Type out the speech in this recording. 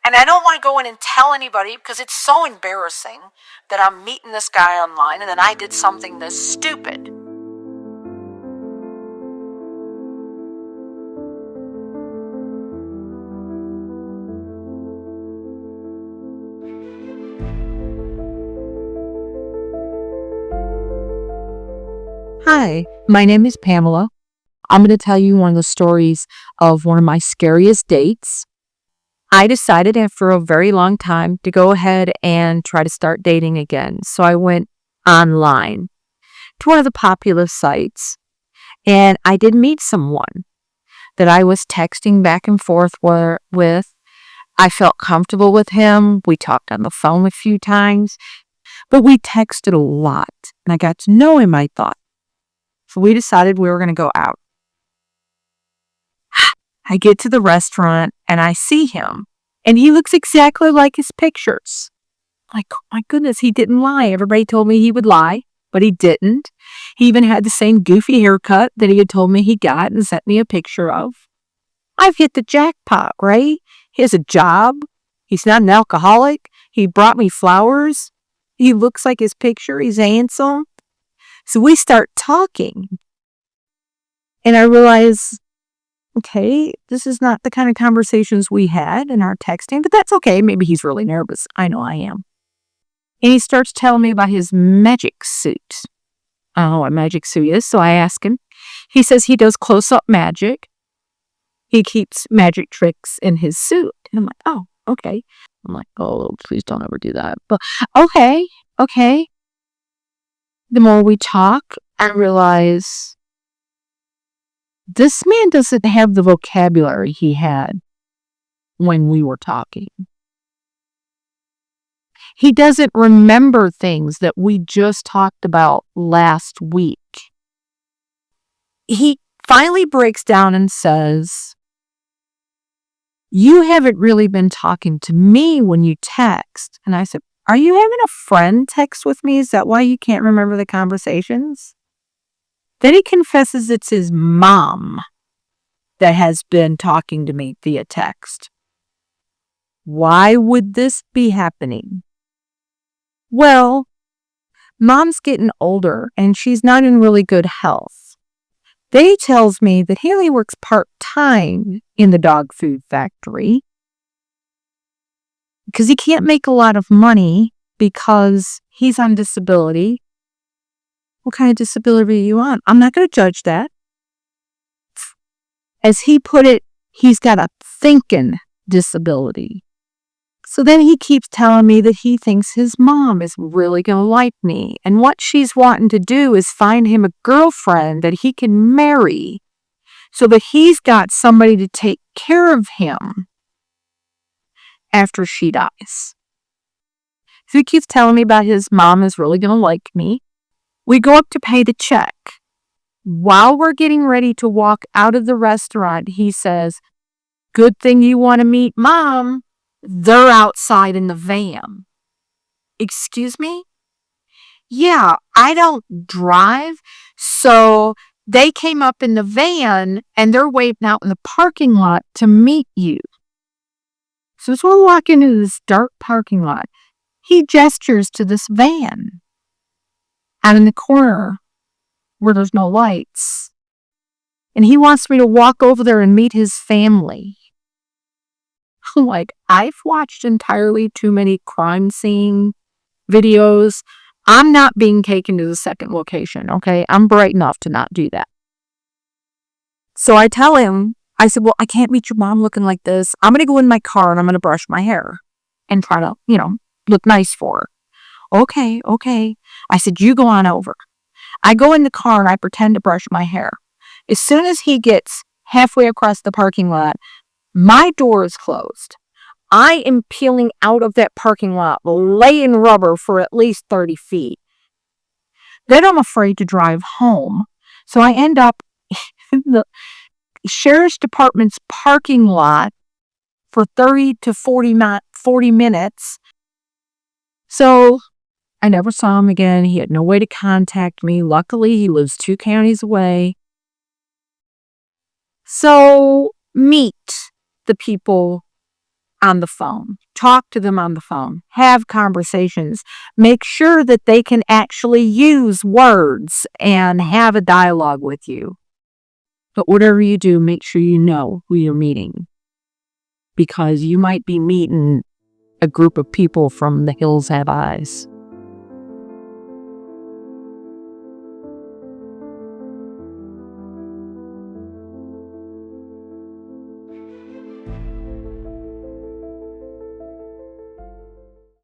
And I don't want to go in and tell anybody because it's so embarrassing that I'm meeting this guy online and then I did something this stupid. Hi, my name is Pamela. I'm going to tell you one of the stories of one of my scariest dates. I decided after a very long time to go ahead and try to start dating again. So I went online to one of the popular sites, and I did meet someone that I was texting back and forth with. I felt comfortable with him. We talked on the phone a few times, but we texted a lot, and I got to know him, I thought. So we decided we were going to go out. I get to the restaurant and I see him, and he looks exactly like his pictures. Like, oh my goodness, he didn't lie. Everybody told me he would lie, but he didn't. He even had the same goofy haircut that he had told me he got and sent me a picture of. I've hit the jackpot, right? He has a job. He's not an alcoholic. He brought me flowers. He looks like his picture. He's handsome. So we start talking, and I realize, okay, this is not the kind of conversations we had in our texting, but that's okay. Maybe he's really nervous. I know I am. And he starts telling me about his magic suit. I don't know what magic suit is, so I ask him. He says he does close-up magic. He keeps magic tricks in his suit. And I'm like, oh, okay. I'm like, oh, please don't ever do that. But okay. The more we talk, I realize this man doesn't have the vocabulary he had when we were talking. He doesn't remember things that we just talked about last week. He finally breaks down and says, you haven't really been talking to me when you text. And I said, are you having a friend text with me? Is that why you can't remember the conversations? Then he confesses it's his mom that has been talking to me via text. Why would this be happening? Well, mom's getting older and she's not in really good health. They tells me that he only works part-time in the dog food factory because he can't make a lot of money because he's on disability. What kind of disability are you on? I'm not going to judge that. As he put it, he's got a thinking disability. So then he keeps telling me that he thinks his mom is really going to like me. And what she's wanting to do is find him a girlfriend that he can marry so that he's got somebody to take care of him after she dies. So he keeps telling me about his mom is really going to like me. We go up to pay the check. While we're getting ready to walk out of the restaurant, he says, good thing you want to meet mom. They're outside in the van. Excuse me? Yeah, I don't drive. So they came up in the van and they're waiting out in the parking lot to meet you. So as we're walking into this dark parking lot, he gestures to this van out in the corner where there's no lights. And he wants me to walk over there and meet his family. I'm like, I've watched entirely too many crime scene videos. I'm not being taken to the second location, okay? I'm bright enough to not do that. So I tell him, I said, well, I can't meet your mom looking like this. I'm going to go in my car and I'm going to brush my hair and try to, look nice for her. Okay. I said, you go on over. I go in the car and I pretend to brush my hair. As soon as he gets halfway across the parking lot, my door is closed. I am peeling out of that parking lot, laying rubber for at least 30 feet. Then I'm afraid to drive home. So I end up in the sheriff's department's parking lot for 30 to 40 minutes. So I never saw him again. He had no way to contact me. Luckily, he lives 2 counties away. So meet the people on the phone. Talk to them on the phone. Have conversations. Make sure that they can actually use words and have a dialogue with you. But whatever you do, make sure you know who you're meeting, because you might be meeting a group of people from The Hills Have Eyes.